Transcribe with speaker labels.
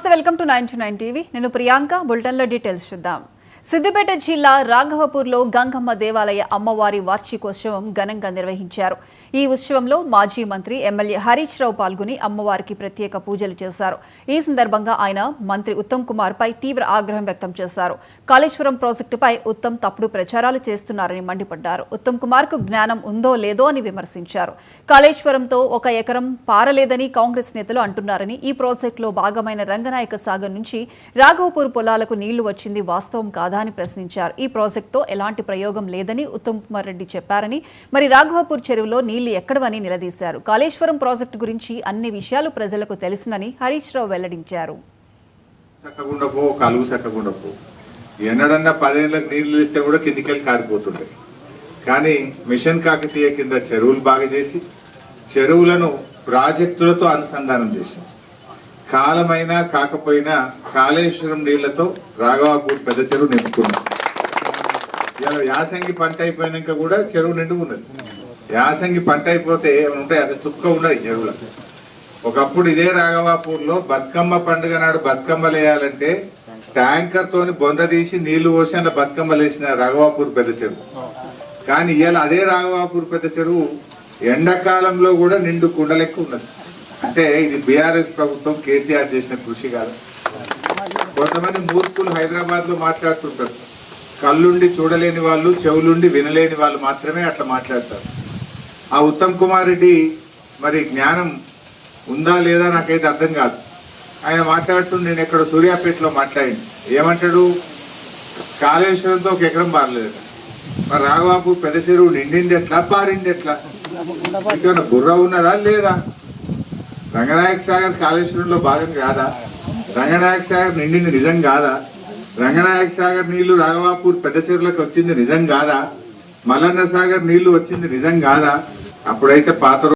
Speaker 1: నమస్తే, welcome to 929 TV. నేను ప్రియాంక. బులెటిన్లో డీటెయిల్స్ చూద్దాం. సిద్దిపేట జిల్లా రాఘవపూర్లో గంగమ్మ దేవాలయ అమ్మవారి వార్షికోత్సవం ఘనంగా నిర్వహించారు. ఈ ఉత్సవంలో మాజీ మంత్రి ఎమ్మెల్యే హరీష్ రావు పాల్గొని అమ్మవారికి ప్రత్యేక పూజలు చేశారు. ఈ సందర్భంగా ఆయన మంత్రి ఉత్తమ్ కుమార్ పై తీవ్ర ఆగ్రహం వ్యక్తం చేశారు. కాళేశ్వరం ప్రాజెక్టుపై ఉత్తమ్ తప్పుడు ప్రచారాలు చేస్తున్నారని మండిపడ్డారు. ఉత్తమ్ కుమార్ కు జ్ఞానం ఉందో లేదో అని విమర్శించారు. కాళేశ్వరంతో 1 ఎకరం పారలేదని కాంగ్రెస్ నేతలు అంటున్నారని, ఈ ప్రాజెక్టులో భాగమైన రంగనాయక సాగర్ నుంచి రాఘవపూర్ పొలాలకు నీళ్లు వచ్చింది వాస్తవం కాదా అని ప్రశ్నించారు. ఈ ప్రాజెక్టుతో ఎలాంటి ప్రయోగం లేదని ఉత్తమ్ కుమార్ రెడ్డి చెప్పారని, మరి రాఘవపూర్ చెరువులో నీళ్లు ఎక్కడవని నిలదీశారు. కాళేశ్వరం ప్రాజెక్టు గురించి అన్ని విషయాలు ప్రజలకు తెలుసునని హరీష్ రావు వెల్లడించారు.
Speaker 2: ఎన్నడన్నా 10 ఏళ్ళకి నీళ్లు ఇస్తే కూడా కిందికెళ్ళి కారిపోతుంటాయి. కానీ మిషన్ కాకతీయ కింద చెరువులు బాగా చేసి చెరువులను ప్రాజెక్టులతో అనుసంధానం చేసింది. కాలమైనా కాకపోయినా కాళేశ్వరం నీళ్లతో రాఘవాపూర్ పెద్ద చెరువు నింపుకున్నాం. ఇలా యాసంగి పంట అయిపోయినాక కూడా చెరువు నిండుకున్నది. యాసంగి పంట అయిపోతే ఏమైనా ఉంటాయి, అసలు చుక్క ఉన్నది చెరువులో. ఒకప్పుడు ఇదే రాఘవాపూర్లో బతుకమ్మ పండుగ నాడు బతుకమ్మలు వేయాలంటే ట్యాంకర్ తోని బొంద తీసి నీళ్లు పోసి అలా బతుకమ్మలు వేసిన రాఘవాపూర్ పెద్ద చెరువు. కానీ ఇవాళ అదే రాఘవాపూర్ పెద్ద చెరువు ఎండాకాలంలో కూడా నిండు కుండలెక్క ఉన్నది. అంటే ఇది బీఆర్ఎస్ ప్రభుత్వం కేసీఆర్ చేసిన కృషి కాదు. కొంతమంది మూర్ఖులు హైదరాబాద్ లో మాట్లాడుతుంటారు. కళ్ళుండి చూడలేని వాళ్ళు, చెవులుండి వినలేని వాళ్ళు మాత్రమే అట్లా మాట్లాడతారు. ఆ ఉత్తమ్ కుమార్ రెడ్డి మరి జ్ఞానం ఉందా లేదా నాకైతే అర్థం కాదు. ఆయన మాట్లాడుతుంటే నేను ఎక్కడ సూర్యాపేటలో మాట్లాడి ఏమంటాడు, కాళేశ్వరంతో 1 ఎకరం పారలేదు. మరి రాఘవాపూర్ పెద్ద చెరువు నిండింది ఎట్లా, పారింది ఎట్లా? ఇంకేమైనా బుర్ర ఉన్నదా లేదా? రంగనాయక సాగర్ కాళేశ్వరంలో భాగం కాదా? రంగనాయక సాగర్ నిండింది నిజం కాదా? రంగనాయక సాగర్ నీళ్లు రాఘవాపూర్ పెద్ద చెరువులకు వచ్చింది నిజం కాదా? మల్లన్న సాగర్ నీళ్లు వచ్చింది నిజం కాదా? అప్పుడైతే పాత